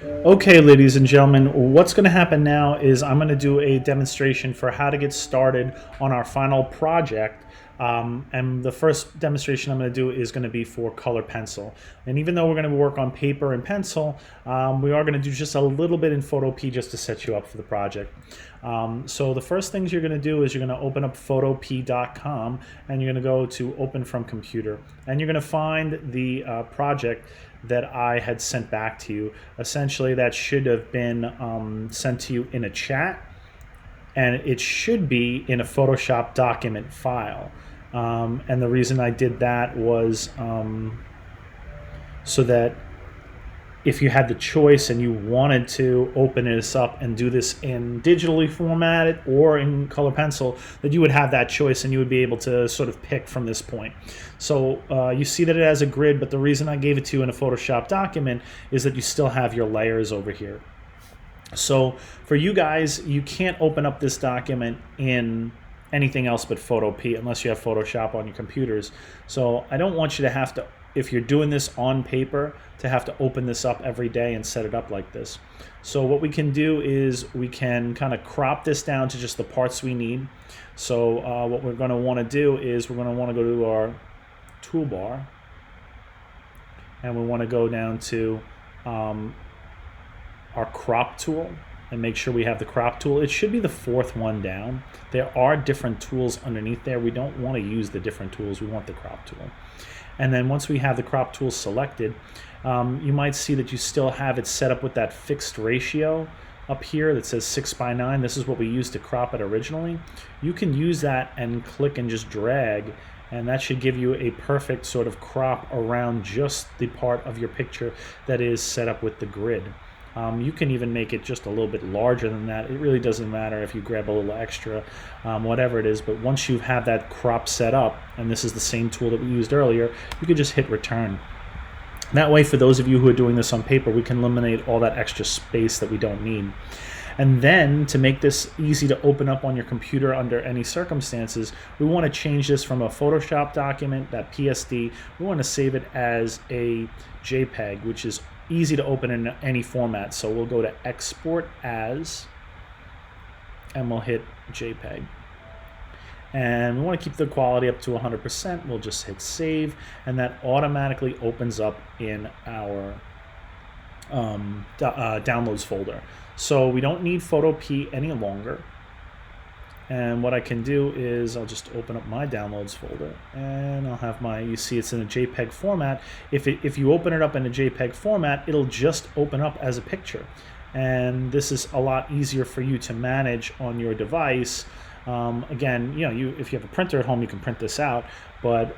Okay, ladies and gentlemen, what's going to happen now is I'm going to do a demonstration for how to get started on our final project. And the first demonstration I'm going to do is going to be for color pencil. And even though we're going to work on paper and pencil, we are going to do just a little bit in Photopea just to set you up for the project. So the first things you're going to do is you're going to open up photopea.com and you're going to go to open from computer. And you're going to find the project that I had sent back to you. Essentially, that should have been sent to you in a chat, and it should be in a Photoshop document file. And the reason I did that was so that if you had the choice and you wanted to open this up and do this in digitally formatted or in color pencil, that you would have that choice and you would be able to sort of pick from this point. So you see that it has a grid, but the reason I gave it to you in a Photoshop document is that you still have your layers over here. So for you guys, you can't open up this document in anything else but Photopea unless you have Photoshop on your computers. So I don't want you to have to, if you're doing this on paper, to have to open this up every day and set it up like this. So what we can do is we can kind of crop this down to just the parts we need. So what we're going to want to do is we're going to want to go to our toolbar, and we want to go down to our crop tool and make sure we have the crop tool. It should be the fourth one down. There are different tools underneath there. We don't want to use the different tools. We want the crop tool. And then once we have the crop tool selected, you might see that you still have it set up with that fixed ratio up here that says 6:9. This is what we used to crop it originally. You can use that and click and just drag, and that should give you a perfect sort of crop around just the part of your picture that is set up with the grid. You can even make it just a little bit larger than that. It really doesn't matter if you grab a little extra, whatever it is. But once you have that crop set up, and this is the same tool that we used earlier, you can just hit return. That way, for those of you who are doing this on paper, we can eliminate all that extra space that we don't need. And then, to make this easy to open up on your computer under any circumstances, we want to change this from a Photoshop document, that PSD, we want to save it as a JPEG, which is easy to open in any format. So we'll go to Export As, and we'll hit JPEG. And we want to keep the quality up to 100%. We'll just hit Save, and that automatically opens up in our Downloads folder. So we don't need Photopea any longer. And what I can do is I'll just open up my Downloads folder, and I'll have my, you see it's in a JPEG format. If you open it up in a JPEG format, it'll just open up as a picture. And this is a lot easier for you to manage on your device. Again, if you have a printer at home, you can print this out, but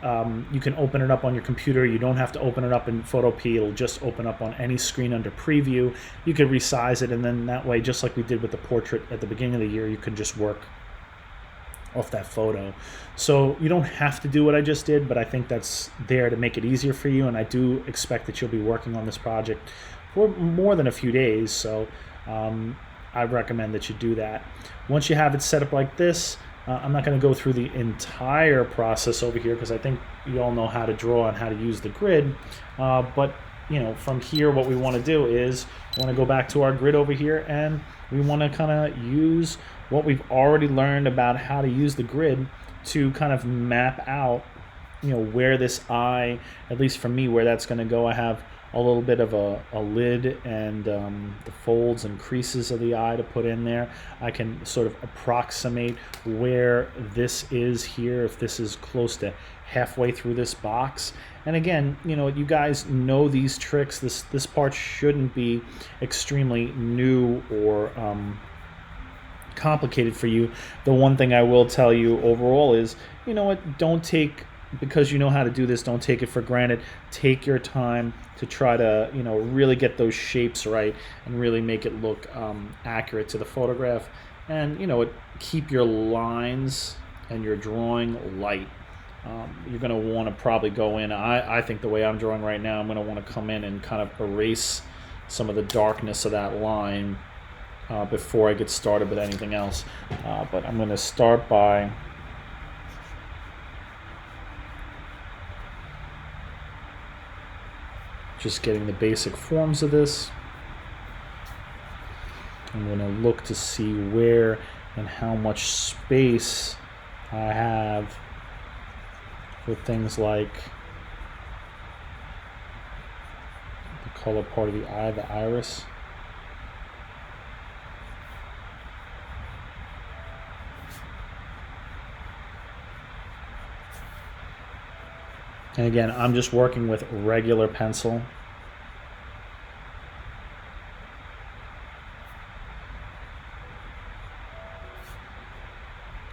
you can open it up on your computer. You don't have to open it up in Photopea. It'll just open up on any screen under preview. You could resize it, and then that way, just like we did with the portrait at the beginning of the year, you can just work off that photo. So you don't have to do what I just did, but I think that's there to make it easier for you, and I do expect that you'll be working on this project for more than a few days, so I recommend that you do that. Once you have it set up like this, I'm not going to go through the entire process over here because I think you all know how to draw and how to use the grid, but from here what we want to do is we want to go back to our grid over here, and we want to kind of use what we've already learned about how to use the grid to kind of map out where this eye, at least for me, where that's going to go. I have a little bit of a lid and the folds and creases of the eye to put in there. I can sort of approximate where this is here, if this is close to halfway through this box. And again, you guys know these tricks. This part shouldn't be extremely new or complicated for you. The one thing I will tell you overall is, don't take, because you know how to do this, don't take it for granted. Take your time to try to, really get those shapes right and really make it look accurate to the photograph. And, keep your lines and your drawing light. You're going to want to probably go in, I think the way I'm drawing right now, I'm going to want to come in and kind of erase some of the darkness of that line before I get started with anything else. But I'm going to start by just getting the basic forms of this. I'm going to look to see where and how much space I have for things like the color part of the eye, the iris. And again, I'm just working with regular pencil.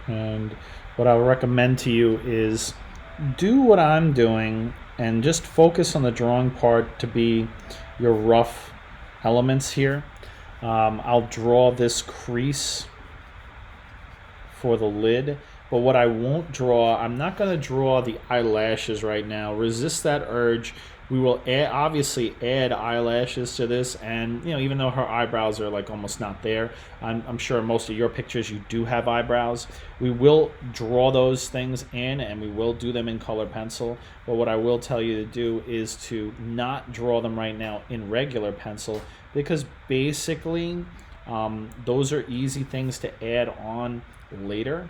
And what I would recommend to you is do what I'm doing and just focus on the drawing part to be your rough elements here. I'll draw this crease for the lid, but what I won't draw, I'm not going to draw the eyelashes right now. Resist that urge. We will obviously add eyelashes to this, and even though her eyebrows are like almost not there, I'm sure most of your pictures you do have eyebrows. We will draw those things in, and we will do them in color pencil. But what I will tell you to do is to not draw them right now in regular pencil, because basically those are easy things to add on later.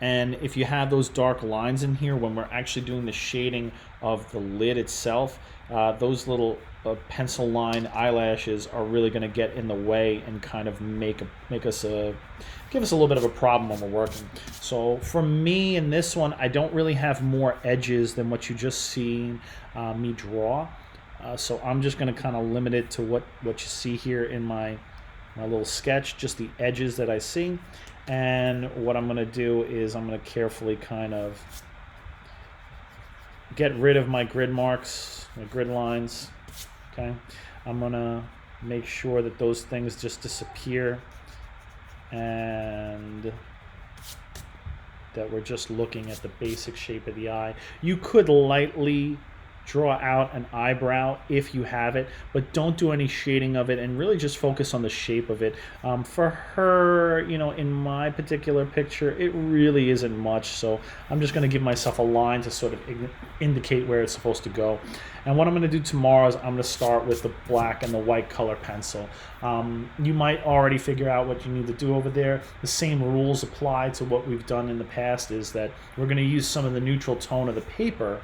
And if you have those dark lines in here, when we're actually doing the shading of the lid itself, those little pencil line eyelashes are really going to get in the way and kind of give us a little bit of a problem when we're working. So for me in this one, I don't really have more edges than what you just seen me draw. So I'm just going to kind of limit it to what you see here in my little sketch, just the edges that I see. And what I'm going to do is I'm going to carefully kind of get rid of my grid marks, my grid lines. Okay, I'm going to make sure that those things just disappear and that we're just looking at the basic shape of the eye. You could lightly draw out an eyebrow if you have it, but don't do any shading of it and really just focus on the shape of it. For her, in my particular picture, it really isn't much, so I'm just going to give myself a line to sort of indicate where it's supposed to go. And what I'm going to do tomorrow is I'm going to start with the black and the white color pencil. You might already figure out what you need to do over there. The same rules apply to what we've done in the past, is that we're going to use some of the neutral tone of the paper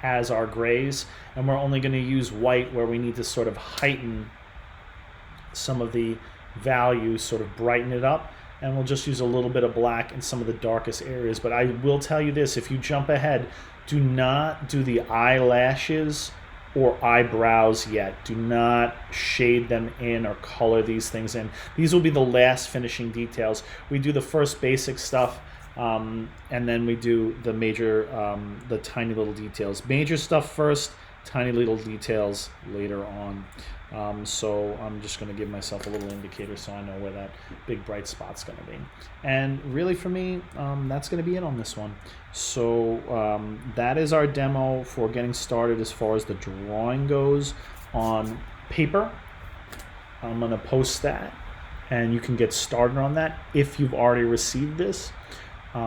as our grays, and we're only going to use white where we need to sort of heighten some of the values, sort of brighten it up, and we'll just use a little bit of black in some of the darkest areas. But I will tell you this, if you jump ahead, do not do the eyelashes or eyebrows yet. Do not shade them in or color these things in. These will be the last finishing details. We do the first basic stuff, and then we do the major, the tiny little details. Major stuff first, tiny little details later on. So I'm just going to give myself a little indicator so I know where that big bright spot's going to be. And really for me, that's going to be it on this one. So that is our demo for getting started as far as the drawing goes on paper. I'm going to post that, and you can get started on that if you've already received this.